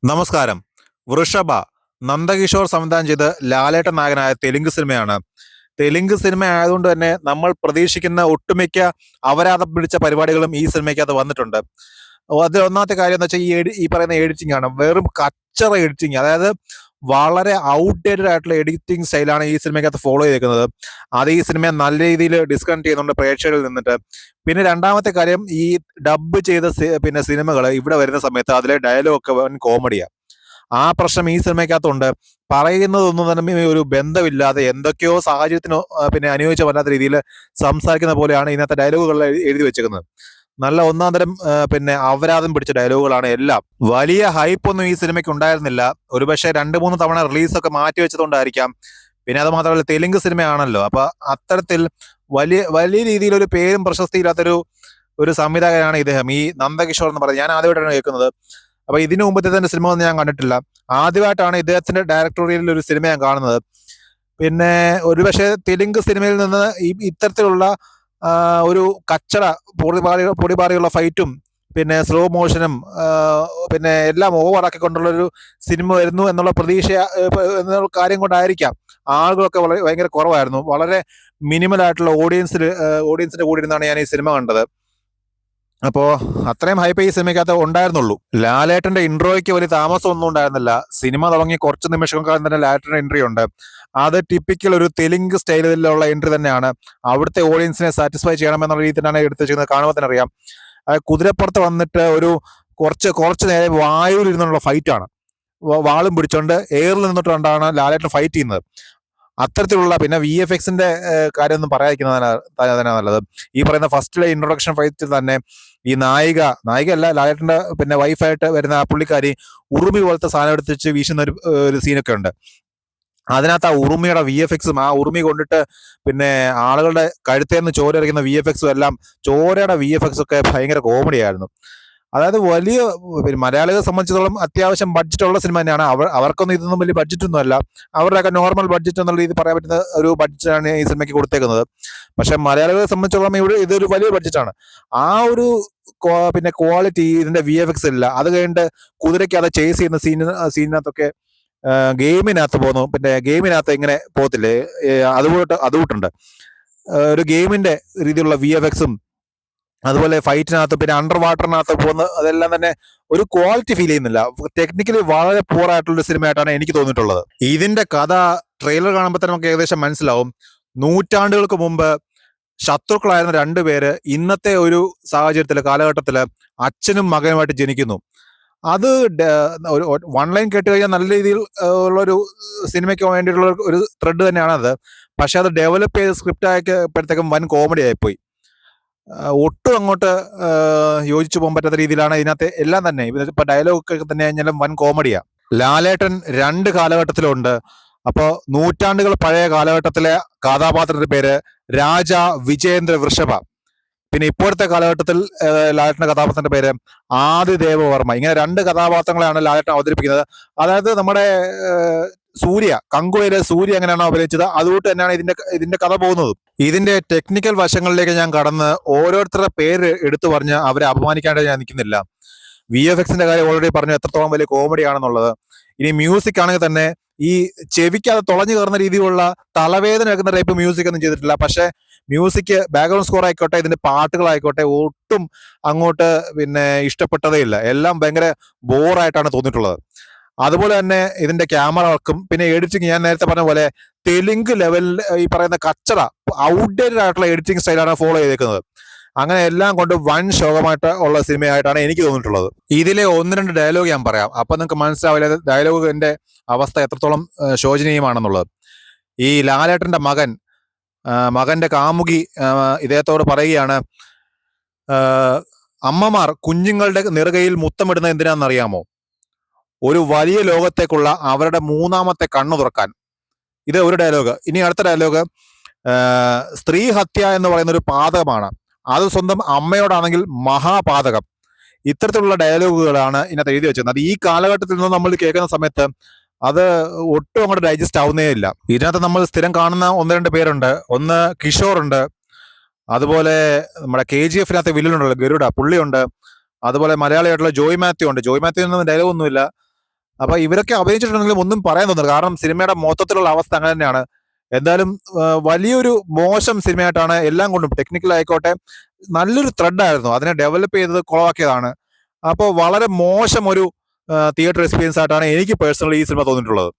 നമസ്കാരം. വൃഷഭ നന്ദകിഷോർ സംവിധാനം ചെയ്ത് ലാലേട്ടൻ നായകനായ തെലുങ്ക് സിനിമയാണ്. തെലുങ്ക് സിനിമ ആയതുകൊണ്ട് തന്നെ നമ്മൾ പ്രതീക്ഷിക്കുന്ന ഒട്ടുമിക്ക അപരാധം പിടിച്ച പരിപാടികളും ഈ സിനിമയ്ക്കകത്ത് വന്നിട്ടുണ്ട്. അത് ഒന്നാമത്തെ കാര്യം എന്ന് വെച്ചാൽ ഈ പറയുന്ന എഡിറ്റിംഗ് ആണ്. വെറും കച്ചറ എഡിറ്റിംഗ്. അതായത് വളരെ ഔട്ട്ഡേറ്റഡ് ആയിട്ടുള്ള എഡിറ്റിംഗ് സ്റ്റൈലാണ് ഈ സിനിമയ്ക്കകത്ത് ഫോളോ ചെയ്തേക്കുന്നത്. അത് ഈ സിനിമയെ നല്ല രീതിയിൽ ഡിസ്കണക്ട് ചെയ്യുന്നുണ്ട് പ്രേക്ഷകരിൽ നിന്നിട്ട്. പിന്നെ രണ്ടാമത്തെ കാര്യം, ഈ ഡബ് ചെയ്ത പിന്നെ സിനിമകൾ ഇവിടെ വരുന്ന സമയത്ത് അതിലെ ഡയലോഗ് ഒക്കെ വൻ കോമഡിയാണ്. ആ പ്രശ്നം ഈ സിനിമയ്ക്കകത്തുണ്ട്. പറയുന്നതൊന്നും തന്നെ ഒരു ബന്ധമില്ലാതെ എന്തൊക്കെയോ സാഹചര്യത്തിന് പിന്നെ അനുയോജ്യമല്ലാത്ത രീതിയിൽ സംസാരിക്കുന്ന പോലെയാണ് ഇതിനകത്തെ ഡയലോഗുകൾ എഴുതി വെച്ചേക്കുന്നത്. നല്ല ഒന്നാം തരം പിന്നെ അപരാധം പിടിച്ച ഡയലോഗുകളാണ് എല്ലാം. വലിയ ഹൈപ്പൊന്നും ഈ സിനിമയ്ക്ക് ഉണ്ടായിരുന്നില്ല. ഒരുപക്ഷെ 2-3 തവണ റിലീസൊക്കെ മാറ്റി വെച്ചതുകൊണ്ടായിരിക്കാം. പിന്നെ അത് മാത്രമല്ല, തെലുങ്ക് സിനിമയാണല്ലോ. അപ്പൊ അത്തരത്തിൽ വലിയ വലിയ രീതിയിൽ ഒരു പേരും പ്രശസ്തിയില്ലാത്തൊരു ഒരു സംവിധായകനാണ് ഇദ്ദേഹം, ഈ നന്ദകിഷോർ എന്ന് പറയുന്നത്. ഞാൻ ആദ്യമായിട്ടാണ് കേൾക്കുന്നത്. അപ്പൊ ഇതിനു മുമ്പത്തെ തന്നെ സിനിമ ഒന്നും ഞാൻ കണ്ടിട്ടില്ല. ആദ്യമായിട്ടാണ് ഇദ്ദേഹത്തിന്റെ ഡയറക്ടോറിയലിൽ ഒരു സിനിമ ഞാൻ കാണുന്നത്. പിന്നെ ഒരുപക്ഷെ തെലുങ്ക് സിനിമയിൽ നിന്ന് ഇത്തരത്തിലുള്ള ഒരു കച്ചട പൊടിപാറിയുള്ള ഫൈറ്റും പിന്നെ സ്ലോ മോഷനും പിന്നെ എല്ലാം ഓവറാക്കിക്കൊണ്ടുള്ള ഒരു സിനിമ വരുന്നു എന്നുള്ള പ്രതീക്ഷ എന്നുള്ള കാര്യം കൊണ്ടായിരിക്കാം ആളുകളൊക്കെ വളരെ ഭയങ്കര കുറവായിരുന്നു. വളരെ മിനിമൽ ആയിട്ടുള്ള ഓഡിയൻസിന്റെ കൂടെ ഇരുന്നാണ് ഞാൻ ഈ സിനിമ കണ്ടത്. അപ്പോ അത്രയും ഹൈപ്പ് ഈ സിനിമയ്ക്കകത്ത് ഉണ്ടായിരുന്നുള്ളൂ. ലാലേട്ടന്റെ ഇൻട്രോയ്ക്ക് വലിയ താമസം ഒന്നും ഉണ്ടായിരുന്നില്ല. സിനിമ തുടങ്ങി കുറച്ച് നിമിഷങ്ങൾക്കകം തന്നെ ലാലേട്ടന്റെ എൻട്രി ഉണ്ട്. അത് ടിപ്പിക്കൽ ഒരു തെലുങ്ക് സ്റ്റൈലിലുള്ള എൻട്രി തന്നെയാണ്. അവിടുത്തെ ഓഡിയൻസിനെ സാറ്റിസ്ഫൈ ചെയ്യണമെന്നുള്ള രീതിയിൽ തന്നെയാണ് എടുത്തു വെച്ചിരിക്കുന്നത്. കാണുമ്പോൾ തന്നെ അറിയാം. കുതിരപ്പുറത്ത് വന്നിട്ട് ഒരു കുറച്ച് നേരം വായുവിൽ ഇരുന്നുള്ള ഫൈറ്റാണ്. വാളും പിടിച്ചോണ്ട് എയറിൽ നിന്നിട്ട് കണ്ടാണ് ലാലേട്ടൻ ഫൈറ്റ് ചെയ്യുന്നത്. അത്തരത്തിലുള്ള പിന്നെ VFXന്റെ കാര്യമൊന്നും പറയാതിരിക്കുന്നതാണ് നല്ലത്. ഈ പറയുന്ന ഫസ്റ്റിലെ ഇൻട്രൊഡക്ഷൻ ഫൈറ്റിൽ തന്നെ ഈ നായികയല്ല, ലാലേട്ടന്റെ പിന്നെ വൈഫായിട്ട് വരുന്ന ആ പുള്ളിക്കാരി ഉറുമി പോലത്തെ സാധനം എടുത്ത് വെച്ച് വീശുന്ന ഒരു സീനൊക്കെ ഉണ്ട്. അതിനകത്ത് ആ ഉറുമിയുടെ VFXും ആ ഉറുമി കൊണ്ടിട്ട് പിന്നെ ആളുകളുടെ കഴുത്തേന്ന് ചോര ഇറക്കുന്ന VFXും എല്ലാം, ചോരയുടെ VFX ഒക്കെ ഭയങ്കര കോമഡി ആയിരുന്നു. അതായത് വലിയ പിന്നെ മലയാളികളെ സംബന്ധിച്ചിടത്തോളം അത്യാവശ്യം ബഡ്ജറ്റുള്ള സിനിമ തന്നെയാണ്. അവർക്കൊന്നും ഇതൊന്നും വലിയ ബഡ്ജറ്റൊന്നും അല്ല. അവരുടെയൊക്കെ നോർമൽ ബഡ്ജറ്റ് എന്നുള്ള രീതി പറയാൻ പറ്റുന്ന ഒരു ബഡ്ജറ്റാണ് ഈ സിനിമയ്ക്ക് കൊടുത്തേക്കുന്നത്. പക്ഷെ മലയാളികളെ സംബന്ധിച്ചിടത്തോളം ഇവിടെ ഇതൊരു വലിയ ബഡ്ജറ്റാണ്. ആ ഒരു പിന്നെ ക്വാളിറ്റി ഇതിന്റെ VFX ഇല്ല. അത് കഴിഞ്ഞിട്ട് കുതിരയ്ക്ക് അത് ചേസ് ചെയ്യുന്ന സീനിനകത്തൊക്കെ ഗെയിമിനകത്ത് പോകുന്നു. പിന്നെ ഗെയിമിനകത്ത് ഇങ്ങനെ പോകത്തില്ലേ, അതുകൂട്ടുണ്ട്. ഒരു ഗെയിമിന്റെ രീതിയിലുള്ള VFXും അതുപോലെ ഫൈറ്റിനകത്ത് പിന്നെ അണ്ടർ വാട്ടറിനകത്ത് പോകുന്ന അതെല്ലാം തന്നെ ഒരു ക്വാളിറ്റി ഫീൽ ചെയ്യുന്നില്ല. ടെക്നിക്കലി വളരെ പൂർ ആയിട്ടുള്ള സിനിമയായിട്ടാണ് എനിക്ക് തോന്നിയിട്ടുള്ളത്. ഇതിന്റെ കഥ ട്രെയിലർ കാണുമ്പോൾ തന്നെ നമുക്ക് ഏകദേശം മനസ്സിലാവും. നൂറ്റാണ്ടുകൾക്ക് മുമ്പ് ശത്രുക്കളായിരുന്ന രണ്ടുപേര് ഇന്നത്തെ ഒരു കാലഘട്ടത്തില് അച്ഛനും മകനുമായിട്ട് ജനിക്കുന്നു. അത് ഒരു വൺ ലൈൻ കേട്ട് കഴിഞ്ഞാൽ നല്ല രീതിയിൽ ഉള്ളൊരു സിനിമയ്ക്ക് വേണ്ടിയിട്ടുള്ള ഒരു ത്രെഡ് തന്നെയാണത്. പക്ഷെ അത് ഡെവലപ്പ് ചെയ്ത് സ്ക്രിപ്റ്റ് ആയപ്പോഴത്തേക്കും വൻ കോമഡി ആയിപ്പോയി. ഒട്ടും അങ്ങോട്ട് യോജിച്ചു പോകാൻ പറ്റാത്ത രീതിയിലാണ് ഇതിനകത്ത് എല്ലാം തന്നെ. ഇപ്പൊ ഡയലോഗ് ഒക്കെ തന്നെ കഴിഞ്ഞാലും വൻ കോമഡിയാ. ലാലേട്ടൻ 2 കാലഘട്ടത്തിലുണ്ട്. അപ്പോ നൂറ്റാണ്ടുകൾ പഴയ കാലഘട്ടത്തിലെ കഥാപാത്രത്തിന്റെ പേര് രാജ വിജയേന്ദ്ര വൃഷഭ. പിന്നെ ഇപ്പോഴത്തെ കാലഘട്ടത്തിൽ ലാലേട്ടന്റെ കഥാപാത്രത്തിന്റെ പേര് ആദിദേവവർമ്മ. ഇങ്ങനെ 2 കഥാപാത്രങ്ങളെയാണ് ലാലേട്ടൻ അവതരിപ്പിക്കുന്നത്. അതായത് നമ്മുടെ കങ്കുവയിലെ സൂര്യ എങ്ങനെയാണോ അഭിനയിച്ചത് അതുകൊണ്ട് തന്നെയാണ് ഇതിന്റെ കഥ പോകുന്നത്. ഇതിന്റെ ടെക്നിക്കൽ വശങ്ങളിലേക്ക് ഞാൻ കടന്ന് ഓരോരുത്തരുടെ പേര് എടുത്തു പറഞ്ഞ് അവരെ അപമാനിക്കാണ്ട് ഞാൻ നിൽക്കുന്നില്ല. VFXന്റെ കാര്യം ഓൾറെഡി പറഞ്ഞു എത്രത്തോളം വലിയ കോമഡി ആണെന്നുള്ളത്. ഇനി മ്യൂസിക് ആണെങ്കിൽ തന്നെ ഈ ചെവിക്കത് തുളഞ്ഞു കയറുന്ന രീതിയിലുള്ള തലവേദന എടുക്കുന്ന ടൈപ്പ് മ്യൂസിക് ഒന്നും ചെയ്തിട്ടില്ല. പക്ഷെ മ്യൂസിക്, ബാക്ക്ഗ്രൗണ്ട് സ്കോർ ആയിക്കോട്ടെ, ഇതിന്റെ പാട്ടുകളായിക്കോട്ടെ, ഒട്ടും അങ്ങോട്ട് പിന്നെ ഇഷ്ടപ്പെട്ടതേ ഇല്ല. എല്ലാം ഭയങ്കര ബോറായിട്ടാണ് തോന്നിയിട്ടുള്ളത്. അതുപോലെ തന്നെ ഇതിന്റെ ക്യാമറ വർക്കും പിന്നെ എഡിറ്റിംഗ്, ഞാൻ നേരത്തെ പറഞ്ഞ പോലെ തെലുങ്ക് ലെവലിൽ ഈ പറയുന്ന കച്ചറ ഔട്ട്ഡേറ്റഡ് ആയിട്ടുള്ള എഡിറ്റിംഗ് സ്റ്റൈലാണ് ഫോളോ ചെയ്തേക്കുന്നത്. അങ്ങനെ എല്ലാം കൊണ്ട് വൻ ശോകമായിട്ട് ഉള്ള സിനിമയായിട്ടാണ് എനിക്ക് തോന്നിയിട്ടുള്ളത്. ഇതിലെ 1-2 ഡയലോഗ് ഞാൻ പറയാം. അപ്പൊ നിങ്ങൾക്ക് മനസ്സിലാവില്ല ഡയലോഗിന്റെ അവസ്ഥ എത്രത്തോളം ശോചനീയമാണെന്നുള്ളത്. ഈ ലാലേട്ടന്റെ മകന്റെ കാമുകി ഇദ്ദേഹത്തോട് പറയുകയാണ്, അമ്മമാർ കുഞ്ഞുങ്ങളുടെ നെറുകയിൽ മുത്തമിടുന്നത് എന്തിനാണെന്നറിയാമോ? ഒരു വലിയ ലോകത്തേക്കുള്ള അവരുടെ 3ാമത്തെ കണ്ണു തുറക്കാൻ. ഇത് ഒരു ഡയലോഗ്. ഇനി അടുത്ത ഡയലോഗ്, സ്ത്രീ ഹത്യ എന്ന് പറയുന്ന ഒരു പാതകമാണ്, അത് സ്വന്തം അമ്മയോടാണെങ്കിൽ മഹാപാതകം. ഇത്തരത്തിലുള്ള ഡയലോഗുകളാണ് ഇതിനകത്ത് എഴുതി വെച്ചത്. അത് ഈ കാലഘട്ടത്തിൽ നിന്ന് നമ്മൾ കേൾക്കുന്ന സമയത്ത് അത് ഒട്ടും അങ്ങോട്ട് ഡൈജസ്റ്റ് ആവുന്നേ ഇല്ല. ഇതിനകത്ത് നമ്മൾ സ്ഥിരം കാണുന്ന 1-2 പേരുണ്ട്. ഒന്ന് കിഷോറുണ്ട്, അതുപോലെ നമ്മുടെ KGF വില്ലുണ്ടല്ലോ ഗരുഡ, പുള്ളിയുണ്ട്. അതുപോലെ മലയാളിയായിട്ടുള്ള ജോയ് മാത്യു ഉണ്ട്. ജോയ് മാത്യു ഡയലോഗ് ഒന്നുമില്ല. അപ്പൊ ഇവരൊക്കെ അഭിനയിച്ചിട്ടുണ്ടെങ്കിലും ഒന്നും പറയാൻ തോന്നുന്നില്ല, കാരണം സിനിമയുടെ മൊത്തത്തിലുള്ള അവസ്ഥ അങ്ങനെ തന്നെയാണ്. എന്തായാലും വലിയൊരു മോശം സിനിമയായിട്ടാണ് എല്ലാം കൊണ്ടും, ടെക്നിക്കൽ ആയിക്കോട്ടെ നല്ലൊരു ത്രെഡായിരുന്നു, അതിനെ ഡെവലപ്പ് ചെയ്തത് കുളവാക്കിയതാണ്. അപ്പോൾ വളരെ മോശം ഒരു തിയേറ്റർ എക്സ്പീരിയൻസ് ആയിട്ടാണ് എനിക്ക് പേഴ്സണലി ഈ സിനിമ തോന്നിയിട്ടുള്ളത്.